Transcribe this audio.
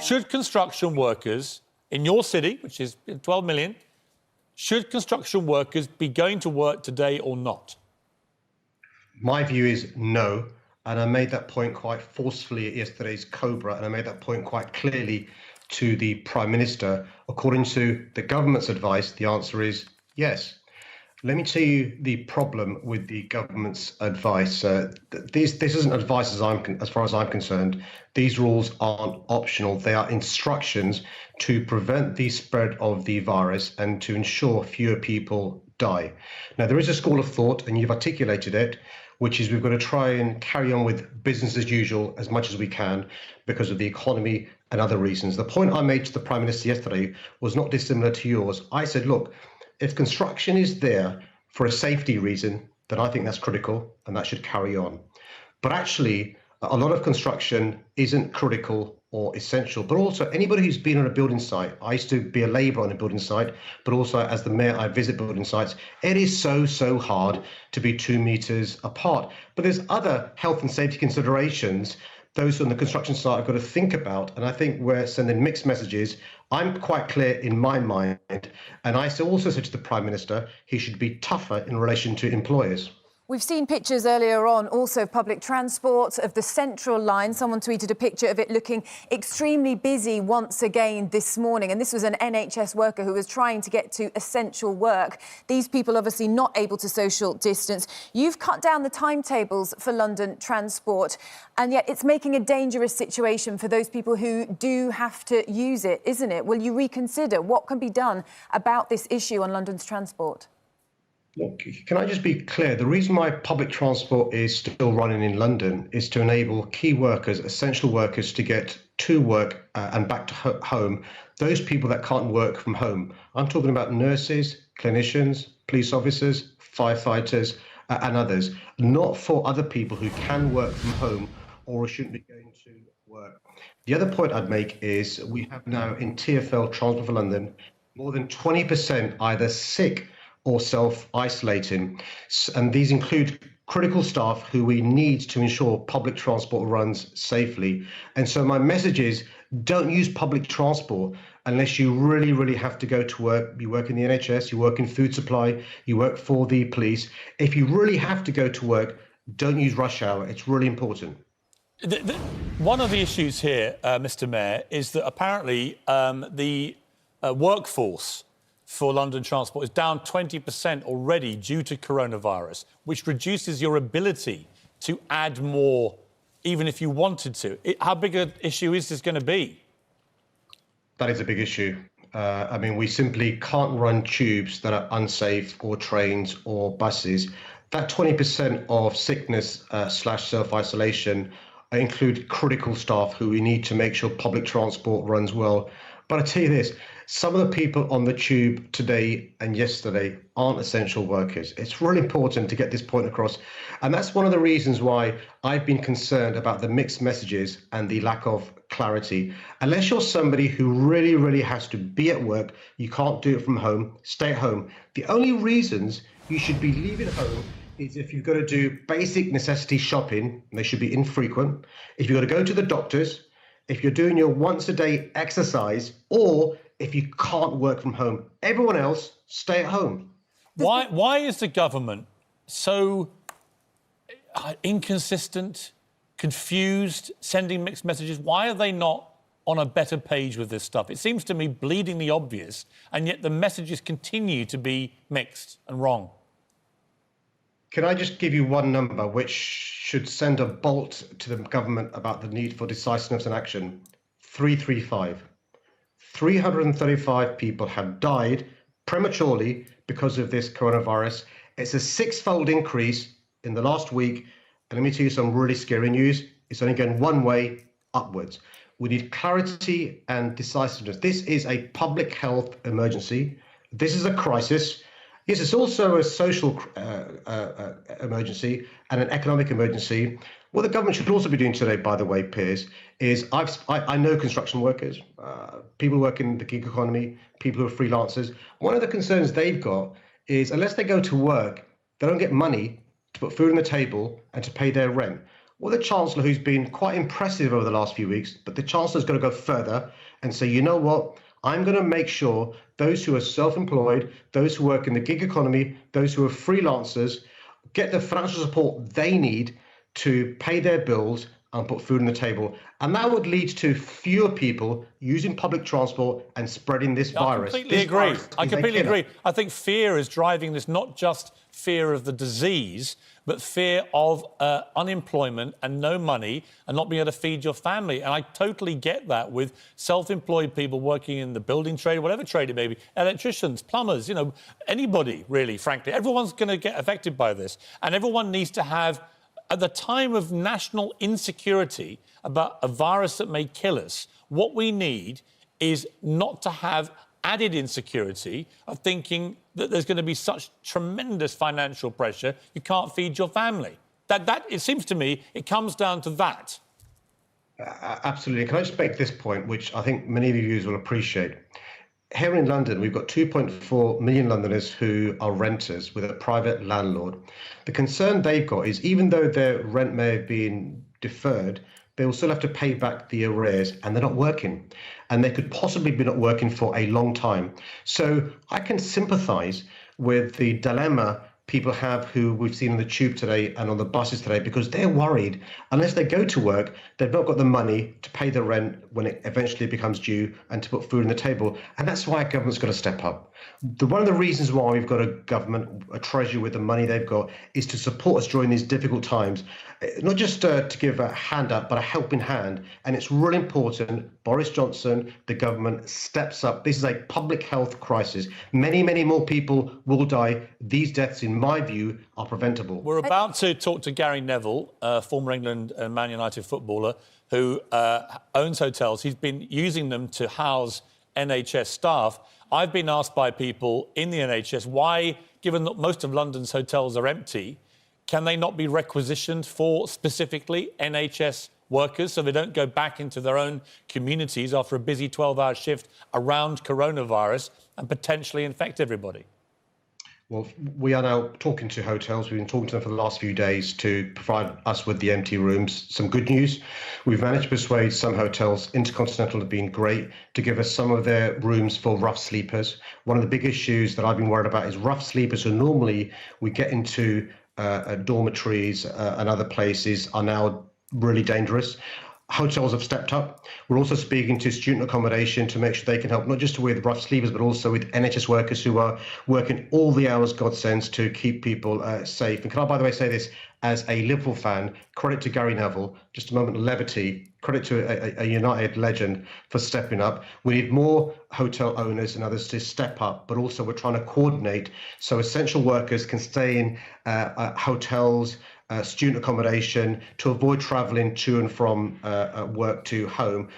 Should construction workers in your city, which is 12 million, should construction workers be going to work today or not? My view is no. And I made that point quite forcefully at yesterday's Cobra, and I made that point quite clearly to the Prime Minister. According to the government's advice, the answer is yes. Let me tell you the problem with the government's advice. This isn't advice as far as I'm concerned. These rules aren't optional. They are instructions to prevent the spread of the virus and to ensure fewer people die. Now, there is a school of thought, and you've articulated it, which is we've got to try and carry on with business as usual as much as we can because of the economy and other reasons. The point I made to the Prime Minister yesterday was not dissimilar to yours. I said, look, if construction is there for a safety reason, then I think that's critical and that should carry on. But actually, a lot of construction isn't critical or essential, but also anybody who's been on a building site, I used to be a labourer on a building site, but also as the mayor, I visit building sites. It is so hard to be 2 meters apart. But there's other health and safety considerations those on the construction site have got to think about. And I think we're sending mixed messages. I'm quite clear in my mind. And I also said to the Prime Minister, he should be tougher in relation to employers. We've seen pictures earlier on also of public transport, of the Central Line. Someone tweeted a picture of it looking extremely busy once again this morning. And this was an NHS worker who was trying to get to essential work. These people obviously not able to social distance. You've cut down the timetables for London transport, and yet it's making a dangerous situation for those people who do have to use it, isn't it? Will you reconsider what can be done about this issue on London's transport? Look, can I just be clear? The reason why public transport is still running in London is to enable key workers, essential workers, to get to work and back to home. Those people that can't work from home. I'm talking about nurses, clinicians, police officers, firefighters, and others. Not for other people who can work from home or shouldn't be going to work. The other point I'd make is we have now in TfL Transport for London more than 20% either sick or self-isolating. And these include critical staff who we need to ensure public transport runs safely. And so my message is, don't use public transport unless you really have to go to work. You work in the NHS, you work in food supply, you work for the police. If you really have to go to work, don't use rush hour. It's really important. One of the issues here, Mr. Mayor, is that apparently the workforce for London transport is down 20% already due to coronavirus, which reduces your ability to add more, even if you wanted to. How big an issue is this going to be? That is a big issue. I mean, we simply can't run tubes that are unsafe, or trains or buses. That 20% of sickness slash self-isolation include critical staff who we need to make sure public transport runs well. But I tell you this, some of the people on the tube today and yesterday aren't essential workers. It's really important to get this point across. And that's one of the reasons why I've been concerned about the mixed messages and the lack of clarity. Unless you're somebody who really has to be at work, you can't do it from home, stay at home. The only reasons you should be leaving home is if you've got to do basic necessity shopping, and they should be infrequent. If you've got to go to the doctors, if you're doing your once a day exercise, or if you can't work from home. Everyone else, stay at home. Why is the government so inconsistent, confused, sending mixed messages? Why are they not on a better page with this stuff? It seems to me bleedingly obvious, and yet the messages continue to be mixed and wrong. Can I just give you one number which should send a bolt to the government about the need for decisiveness and action? 335. 335 people have died prematurely because of this coronavirus. It's a 6-fold increase in the last week. And let me tell you some really scary news. It's only going one way, upwards. We need clarity and decisiveness. This is a public health emergency. This is a crisis. Yes, it's also a social emergency and an economic emergency. What the government should also be doing today, by the way, Piers, is I know construction workers, people who work in the gig economy, people who are freelancers. One of the concerns they've got is unless they go to work, they don't get money to put food on the table and to pay their rent. or the Chancellor, who's been quite impressive over the last few weeks, but the Chancellor's going to go further and say, you know what, I'm going to make sure those who are self-employed, those who work in the gig economy, those who are freelancers, get the financial support they need to pay their bills and put food on the table. And that would lead to fewer people using public transport and spreading this virus. I completely agree. I think fear is driving this, not just fear of the disease, but fear of unemployment and no money and not being able to feed your family. And I totally get that with self-employed people working in the building trade, whatever trade it may be, electricians, plumbers, you know, anybody really, frankly. Everyone's going to get affected by this. And everyone needs to have, at the time of national insecurity about a virus that may kill us, what we need is not to have added insecurity of thinking that there's going to be such tremendous financial pressure you can't feed your family. That it seems to me, it comes down to that. Absolutely. Can I just make this point, which I think many of you viewers will appreciate? Here in London, we've got 2.4 million Londoners who are renters with a private landlord. The concern they've got is even though their rent may have been deferred, they will still have to pay back the arrears, and they're not working. And they could possibly be not working for a long time. So I can sympathise with the dilemma people have who we've seen on the tube today and on the buses today, because they're worried. Unless they go to work, they've not got the money to pay the rent when it eventually becomes due and to put food on the table. And that's why government's got to step up. One of the reasons why we've got a government, a treasury with the money they've got, is to support us during these difficult times. Not just to give a hand up, but a helping hand. And it's really important Boris Johnson, the government, steps up. This is a public health crisis. Many, many more people will die. These deaths, in my view, are preventable. We're about to talk to Gary Neville, former England and Man United footballer, who owns hotels. He's been using them to house NHS staff. I've been asked by people in the NHS why, given that most of London's hotels are empty, can they not be requisitioned for specifically NHS workers so they don't go back into their own communities after a busy 12-hour shift around coronavirus and potentially infect everybody? Well, we are now talking to hotels. We've been talking to them for the last few days to provide us with the empty rooms. Some good news. We've managed to persuade some hotels, Intercontinental have been great, to give us some of their rooms for rough sleepers. One of the big issues that I've been worried about is rough sleepers who normally we get into dormitories and other places are now really dangerous. Hotels have stepped up. We're also speaking to student accommodation to make sure they can help, not just with rough sleepers, but also with NHS workers who are working all the hours God sends to keep people safe. And can I, by the way, say this as a Liverpool fan, credit to Gary Neville, just a moment of levity, credit to a United legend for stepping up. We need more hotel owners and others to step up, but also we're trying to coordinate so essential workers can stay in hotels, student accommodation, to avoid travelling to and from work to home,